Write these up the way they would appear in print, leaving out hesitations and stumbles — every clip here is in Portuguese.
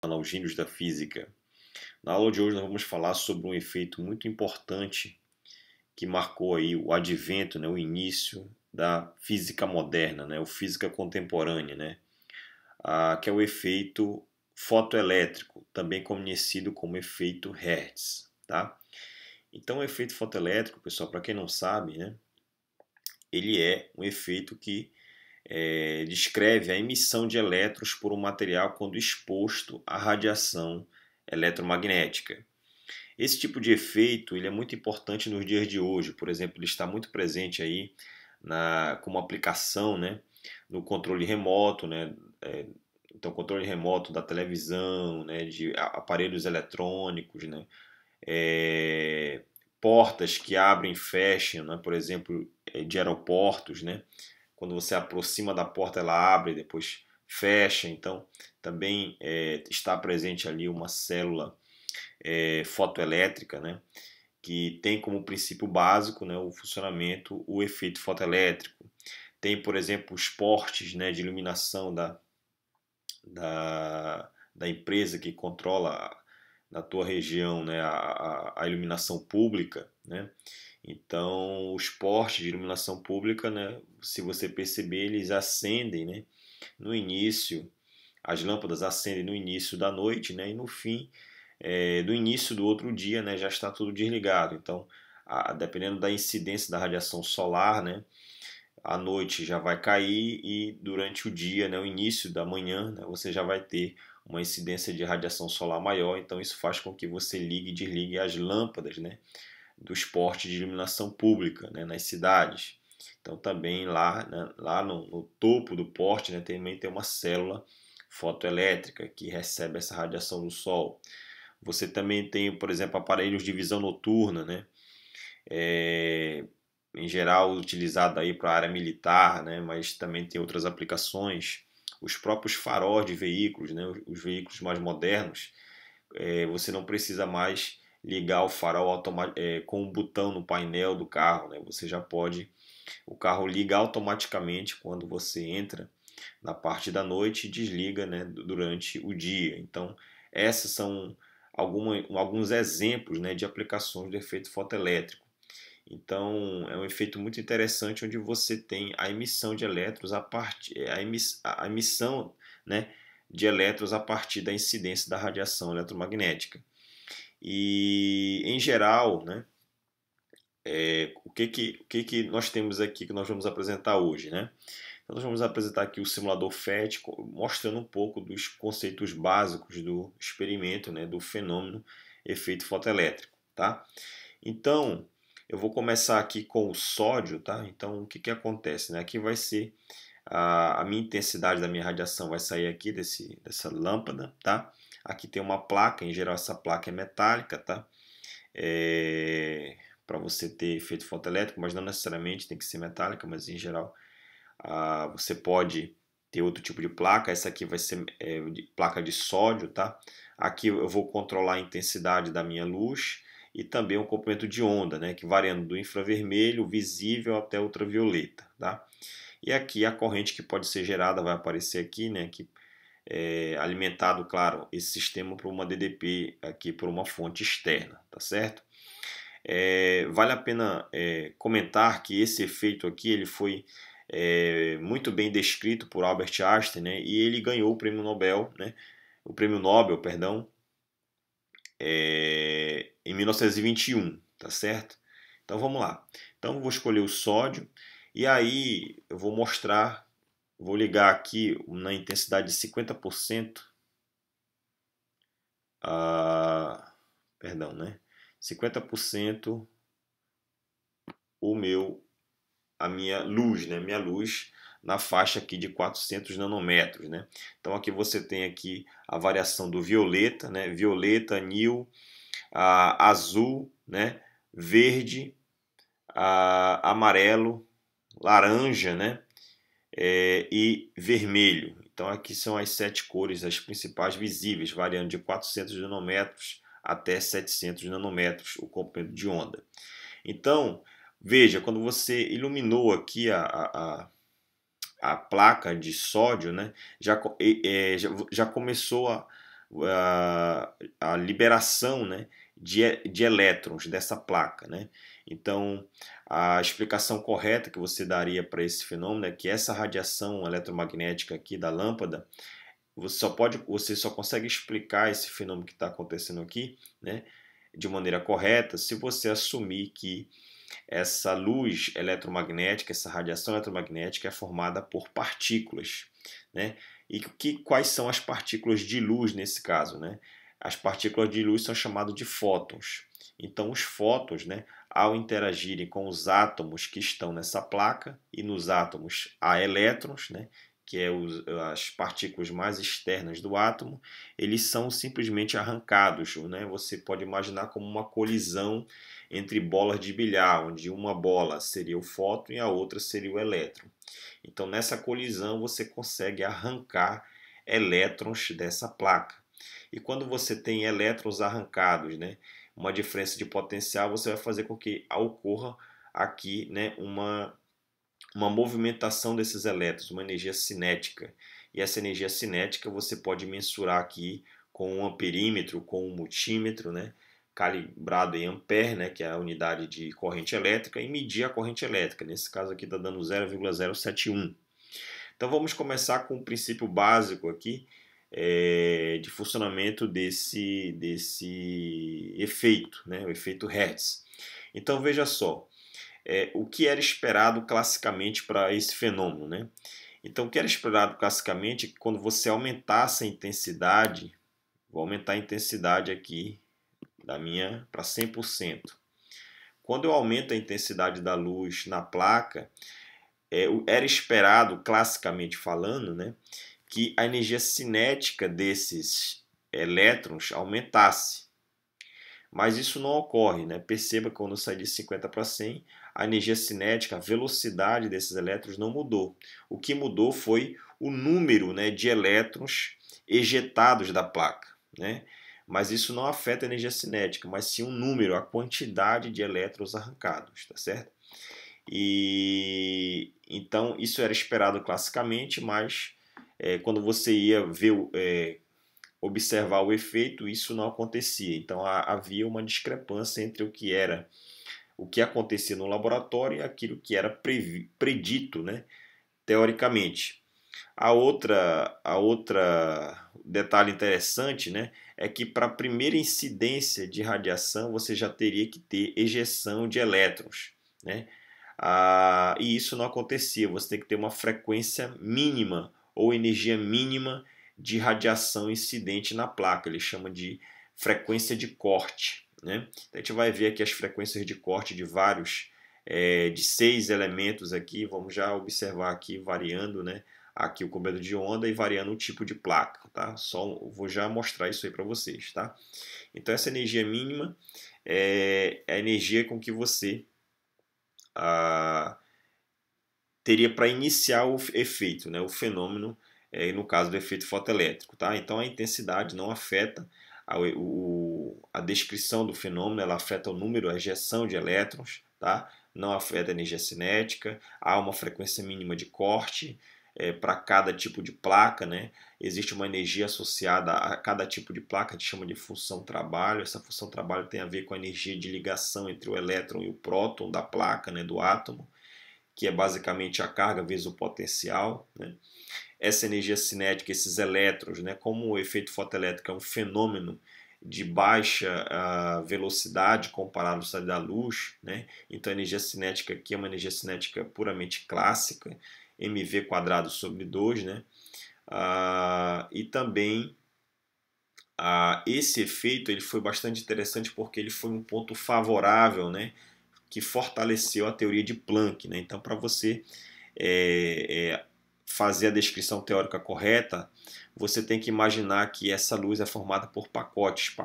Canal Gênios da Física. Na aula de hoje nós vamos falar sobre um efeito muito importante que marcou aí o advento, o início da física moderna, ou física contemporânea, que é o efeito fotoelétrico, também conhecido como efeito Hertz, tá? Então o efeito fotoelétrico, pessoal, para quem não sabe, ele é um efeito que descreve a emissão de elétrons por um material quando exposto à radiação eletromagnética. Esse tipo de efeito ele é muito importante nos dias de hoje. Por exemplo, ele está muito presente aí como aplicação, no controle remoto, então controle remoto da televisão, de aparelhos eletrônicos, portas que abrem e fecham, por exemplo, de aeroportos, quando você aproxima da porta ela abre e depois fecha, então também está presente ali uma célula fotoelétrica, que tem como princípio básico o funcionamento, o efeito fotoelétrico. Tem, por exemplo, os postes de iluminação da empresa que controla na tua região a iluminação pública, Então, os postes de iluminação pública, se você perceber, eles acendem, no início, as lâmpadas acendem no início da noite, e no fim do início do outro dia, já está tudo desligado. Então, dependendo da incidência da radiação solar, a noite já vai cair e durante o dia, o início da manhã, você já vai ter uma incidência de radiação solar maior. Então, isso faz com que você ligue e desligue as lâmpadas, dos postes de iluminação pública, nas cidades. Então também lá no topo do poste, também tem uma célula fotoelétrica que recebe essa radiação do sol. Você também tem, por exemplo, aparelhos de visão noturna, em geral utilizado aí para a área militar, mas também tem outras aplicações. Os próprios faróis de veículos, os veículos mais modernos, você não precisa mais ligar o farol com um botão no painel do carro, Você já pode, o carro liga automaticamente quando você entra na parte da noite e desliga, durante o dia. Então, esses são alguns exemplos, de aplicações do efeito fotoelétrico. Então, é um efeito muito interessante onde você tem a emissão de elétrons a emissão, de elétrons a partir da incidência da radiação eletromagnética. E, em geral, o que nós temos aqui que nós vamos apresentar hoje, Então, nós vamos apresentar aqui o simulador FET, mostrando um pouco dos conceitos básicos do experimento, do fenômeno efeito fotoelétrico, tá? Então, eu vou começar aqui com o sódio, tá? Então, o que acontece, Aqui vai ser a minha intensidade da minha radiação vai sair aqui dessa lâmpada, tá? Aqui tem uma placa, em geral essa placa é metálica, tá? Para você ter efeito fotoelétrico, mas não necessariamente tem que ser metálica, mas em geral você pode ter outro tipo de placa. Essa aqui vai ser placa de sódio, tá? Aqui eu vou controlar a intensidade da minha luz e também o comprimento de onda, que variando do infravermelho, visível até ultravioleta, tá? E aqui a corrente que pode ser gerada vai aparecer aqui, que alimentado, claro, esse sistema por uma DDP aqui por uma fonte externa, tá certo? Vale a pena comentar que esse efeito aqui ele foi muito bem descrito por Albert Einstein, e ele ganhou o prêmio Nobel, o prêmio Nobel, perdão, em 1921, tá certo? Então vamos lá. Então eu vou escolher o sódio e aí eu vou mostrar, vou ligar aqui na intensidade de 50%, perdão, 50% a minha luz, minha luz na faixa aqui de 400 nanômetros, Então aqui você tem aqui a variação do violeta, violeta, anil, azul, verde, amarelo, laranja, e vermelho. Então aqui são as 7 cores, as principais visíveis, variando de 400 nanômetros até 700 nanômetros o comprimento de onda. Então, veja, quando você iluminou aqui a placa de sódio, já começou a liberação, né, de elétrons dessa placa, né? Então, a explicação correta que você daria para esse fenômeno é que essa radiação eletromagnética aqui da lâmpada, você só consegue explicar esse fenômeno que está acontecendo aqui, né, de maneira correta se você assumir que essa luz eletromagnética, essa radiação eletromagnética é formada por partículas, né? E quais são as partículas de luz nesse caso, né? As partículas de luz são chamadas de fótons. Então, os fótons, né, ao interagirem com os átomos que estão nessa placa, e nos átomos há elétrons, né, que é as partículas mais externas do átomo, eles são simplesmente arrancados, né? Você pode imaginar como uma colisão entre bolas de bilhar, onde uma bola seria o fóton e a outra seria o elétron. Então, nessa colisão, você consegue arrancar elétrons dessa placa. E quando você tem elétrons arrancados, né, uma diferença de potencial, você vai fazer com que ocorra aqui, né, uma movimentação desses elétrons, uma energia cinética. E essa energia cinética você pode mensurar aqui com um amperímetro, com um multímetro, né, calibrado em ampere, né, que é a unidade de corrente elétrica, e medir a corrente elétrica. Nesse caso aqui está dando 0,071. Então vamos começar com o princípio básico aqui de funcionamento desse efeito, né, o efeito Hertz. Então veja só, o que era esperado classicamente para esse fenômeno, né? Então, o que era esperado classicamente é que quando você aumentasse a intensidade, vou aumentar a intensidade aqui da minha para 100%. Quando eu aumento a intensidade da luz na placa, era esperado, classicamente falando, né, que a energia cinética desses elétrons aumentasse. Mas isso não ocorre, né? Perceba que quando sai de 50 para 100, a energia cinética, a velocidade desses elétrons não mudou. O que mudou foi o número, né, de elétrons ejetados da placa, né? Mas isso não afeta a energia cinética, mas sim o número, a quantidade de elétrons arrancados, tá certo? E então isso era esperado classicamente, mas quando você ia ver observar o efeito, isso não acontecia. Então havia uma discrepância entre o que acontecia no laboratório e aquilo que era predito, né, teoricamente. A outra detalhe interessante, né, é que para a primeira incidência de radiação você já teria que ter ejeção de elétrons, né? E isso não acontecia. Você tem que ter uma frequência mínima ou energia mínima de radiação incidente na placa. Ele chama de frequência de corte, né? Então, a gente vai ver aqui as frequências de corte de de 6 elementos aqui. Vamos já observar aqui variando, né, aqui o comprimento de onda e variando o tipo de placa, tá? Vou já mostrar isso aí para vocês, tá? Então essa energia mínima é a energia com que você teria para iniciar o efeito, né, o fenômeno, no caso do efeito fotoelétrico, tá? Então a intensidade não afeta a descrição do fenômeno, ela afeta o número, a ejeção de elétrons, tá? Não afeta a energia cinética, há uma frequência mínima de corte para cada tipo de placa, né? Existe uma energia associada a cada tipo de placa, a gente chama de função trabalho. Essa função trabalho tem a ver com a energia de ligação entre o elétron e o próton da placa, né, do átomo, que é basicamente a carga vezes o potencial, né? Essa energia cinética, esses elétrons, né, como o efeito fotoelétrico é um fenômeno de baixa velocidade comparado à velocidade da luz, né? Então a energia cinética aqui é uma energia cinética puramente clássica, mv quadrado sobre 2, né? E também esse efeito ele foi bastante interessante porque ele foi um ponto favorável, né, que fortaleceu a teoria de Planck, né? Então, para você fazer a descrição teórica correta, você tem que imaginar que essa luz é formada por pacote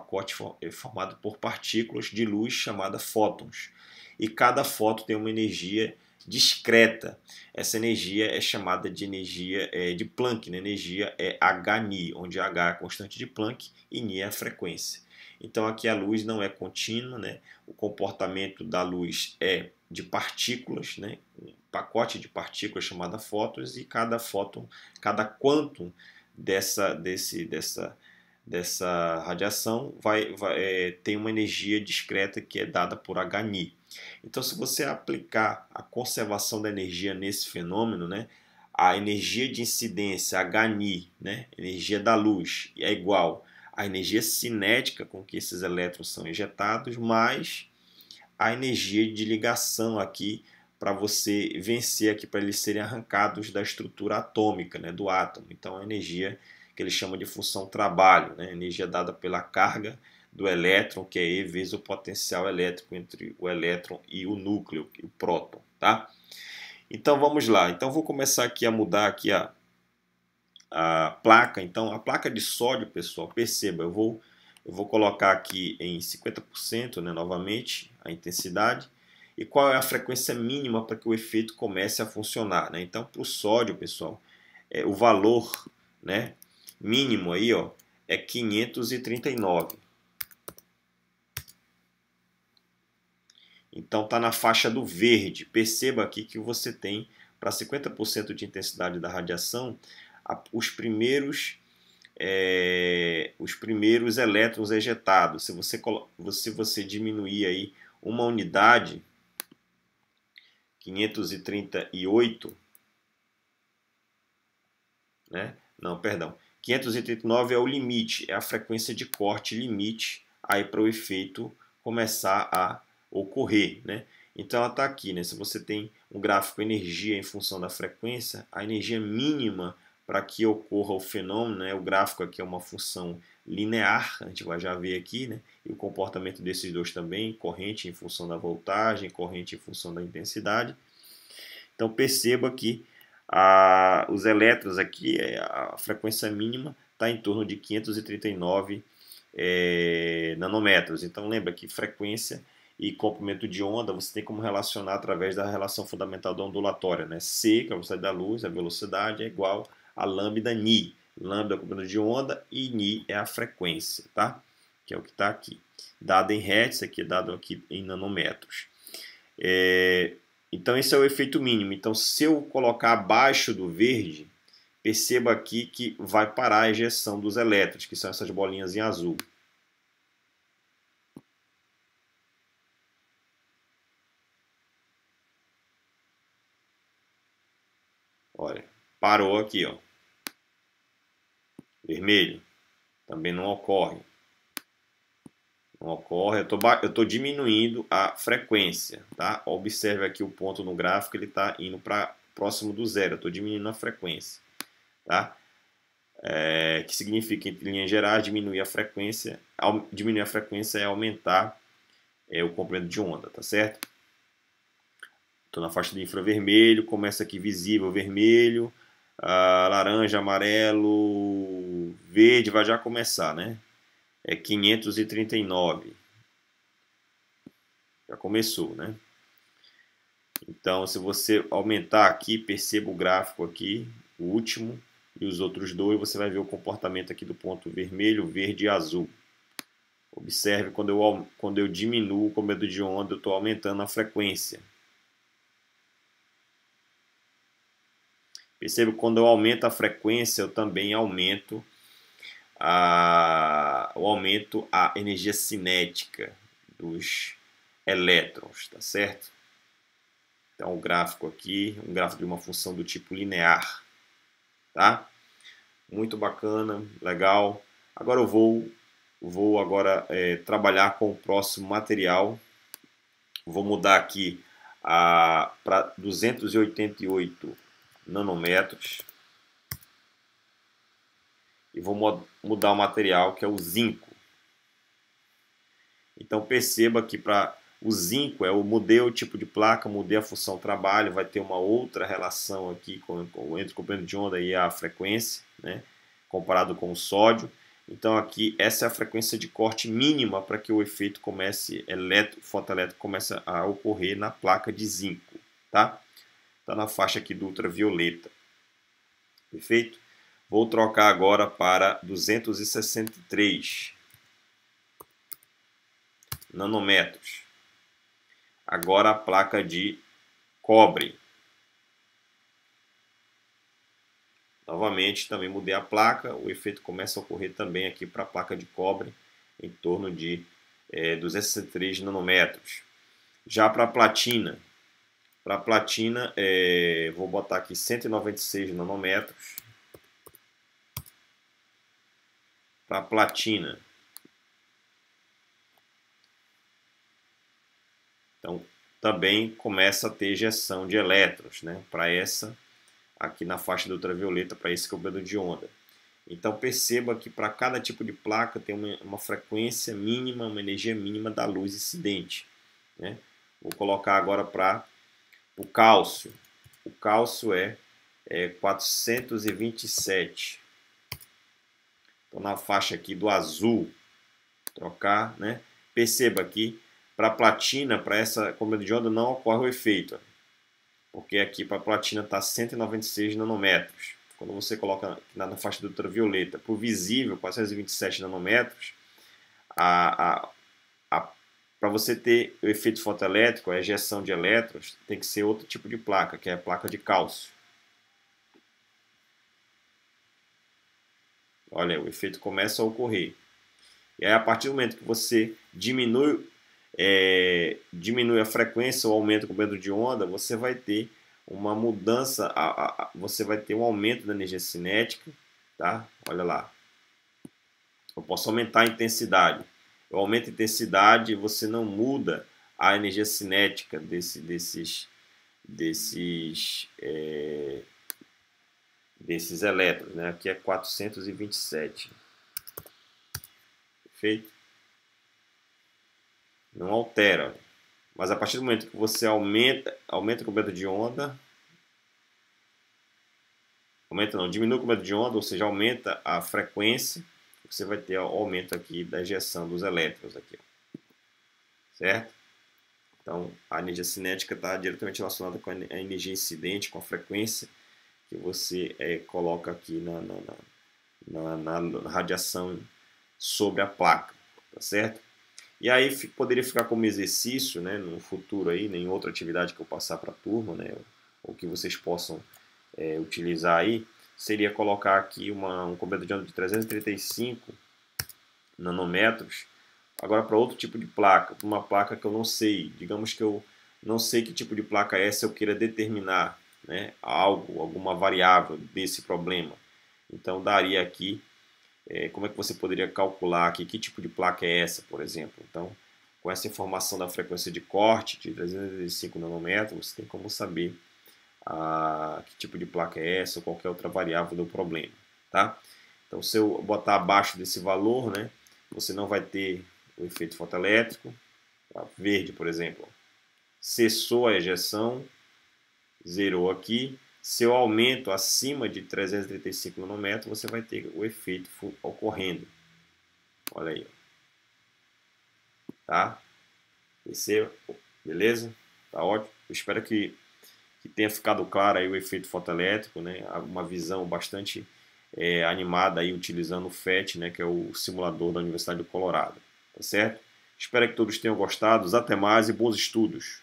formado por partículas de luz chamadas fótons. E cada fóton tem uma energia discreta. Essa energia é chamada de energia de Planck, né? Energia é hν, onde H é a constante de Planck e νe é a frequência. Então aqui a luz não é contínua, né? O comportamento da luz é de partículas, né? Um pacote de partículas chamada fótons, e cada fóton, cada quantum dessa radiação tem uma energia discreta que é dada por Hν. Então, se você aplicar a conservação da energia nesse fenômeno, né, a energia de incidência Hν, né, energia da luz, é igual à energia cinética com que esses elétrons são injetados, mais a energia de ligação aqui para você vencer aqui, para eles serem arrancados da estrutura atômica, né, do átomo. Então, a energia que ele chama de função trabalho, né, energia dada pela carga do elétron, que é E vezes o potencial elétrico entre o elétron e o núcleo, o próton, tá? Então, vamos lá. Então, vou começar aqui a mudar aqui a placa. Então, a placa de sódio, pessoal, perceba, eu vou colocar aqui em 50%, né, novamente, a intensidade. E qual é a frequência mínima para que o efeito comece a funcionar, né? Então, para o sódio, pessoal, o valor, né, mínimo aí, ó, é 539. Então, está na faixa do verde. Perceba aqui que você tem, para 50% de intensidade da radiação, os primeiros elétrons ejetados. Se você diminuir aí uma unidade, 538, né? Não, perdão. 539 é o limite, é a frequência de corte limite aí para o efeito começar a ocorrer, né? Então ela está aqui, né? Se você tem um gráfico energia em função da frequência, a energia mínima para que ocorra o fenômeno, né? O gráfico aqui é uma função linear, a gente vai já ver aqui, né? E o comportamento desses dois também, corrente em função da voltagem, corrente em função da intensidade. Então perceba que os elétrons aqui, a frequência mínima está em torno de 539 nanômetros. Então lembra que frequência e comprimento de onda você tem como relacionar através da relação fundamental da ondulatória, né? C, que é a velocidade da luz, a velocidade é igual a lambda νi. Lambda é o comprimento de onda e νi é a frequência, tá? Que é o que está aqui. Dado em hertz, aqui é dado aqui em nanômetros. Então esse é o efeito mínimo. Então se eu colocar abaixo do verde, perceba aqui que vai parar a ejeção dos elétrons, que são essas bolinhas em azul. Olha, parou aqui, ó. Vermelho. Também não ocorre. Não ocorre. Eu estou diminuindo a frequência, tá? Observe aqui o ponto no gráfico, ele está indo para próximo do zero. Eu estou diminuindo a frequência, tá? Que significa, em linhas gerais, diminuir a frequência. Diminuir a frequência é aumentar o comprimento de onda, tá certo? Estou na faixa do infravermelho, começa aqui visível vermelho, laranja, amarelo, verde, vai já começar, né? É 539. Já começou, né? Então, se você aumentar aqui, perceba o gráfico aqui, o último e os outros dois, você vai ver o comportamento aqui do ponto vermelho, verde e azul. Observe quando eu diminuo o comprimento de onda, eu estou aumentando a frequência. Perceba que quando eu aumento a frequência, eu também aumento a energia cinética dos elétrons, tá certo? Então o gráfico aqui, um gráfico de uma função do tipo linear, tá? Muito bacana, legal. Agora eu vou agora trabalhar com o próximo material. Vou mudar aqui para 288 nanômetros. E vou mudar o material, que é o zinco. Então perceba que para o zinco, eu mudei o tipo de placa, mudei a função trabalho, vai ter uma outra relação aqui entre o comprimento de onda e a frequência, né, comparado com o sódio. Então aqui essa é a frequência de corte mínima para que o efeito fotoelétrico comece a ocorrer na placa de zinco, tá? Está na faixa aqui do ultravioleta. Perfeito? Vou trocar agora para 263 nanômetros. Agora a placa de cobre. Novamente, também mudei a placa, o efeito começa a ocorrer também aqui para a placa de cobre, em torno de 263 nanômetros. Já para a platina, vou botar aqui 196 nanômetros. Para a platina. Então, também começa a ter ejeção de elétrons, né? Para essa, aqui na faixa do ultravioleta, para esse comprimento de onda. Então, perceba que para cada tipo de placa tem uma frequência mínima, uma energia mínima da luz incidente, né? Vou colocar agora para o cálcio. O cálcio é 427. Então, na faixa aqui do azul, trocar, né? Perceba aqui, para a platina, para essa comprimento de onda, não ocorre o efeito, porque aqui para a platina está 196 nanômetros. Quando você coloca na faixa do ultravioleta para o visível, 427 nanômetros, para você ter o efeito fotoelétrico, a ejeção de elétrons, tem que ser outro tipo de placa, que é a placa de cálcio. Olha, o efeito começa a ocorrer. E aí, a partir do momento que você diminui a frequência ou aumenta o comprimento de onda, você vai ter uma mudança, você vai ter um aumento da energia cinética, tá? Olha lá. Eu posso aumentar a intensidade. Eu aumento a intensidade e você não muda a energia cinética desses elétrons, né? Aqui é 427. Perfeito? Não altera. Mas a partir do momento que você aumenta o comprimento de onda, diminui o comprimento de onda, ou seja, aumenta a frequência, você vai ter o aumento aqui da ejeção dos elétrons aqui, certo? Então, a energia cinética está diretamente relacionada com a energia incidente, com a frequência que você coloca aqui na radiação sobre a placa, tá certo? E aí poderia ficar como exercício, né, no futuro aí, em outra atividade que eu passar para a turma, né, ou que vocês possam utilizar aí, seria colocar aqui um comprimento de onda de 335 nanômetros, agora para outro tipo de placa, uma placa que eu não sei, digamos que eu não sei que tipo de placa é essa, eu queira determinar, né, alguma variável desse problema. Então daria aqui, como é que você poderia calcular aqui que tipo de placa é essa, por exemplo. Então, com essa informação da frequência de corte de 335 nanômetros, você tem como saber que tipo de placa é essa ou qualquer outra variável do problema, tá? Então, se eu botar abaixo desse valor, né, você não vai ter o efeito fotoelétrico. Tá? Verde, por exemplo, cessou a ejeção, zerou aqui. Se eu aumento acima de 335 nanômetros, você vai ter o efeito ocorrendo. Olha aí. Tá? Perceba? Beleza? Tá ótimo. Eu espero que tenha ficado claro aí o efeito fotoelétrico, né? Uma visão bastante animada aí utilizando o FET, né? Que é o simulador da Universidade do Colorado. Tá certo? Espero que todos tenham gostado. Até mais e bons estudos!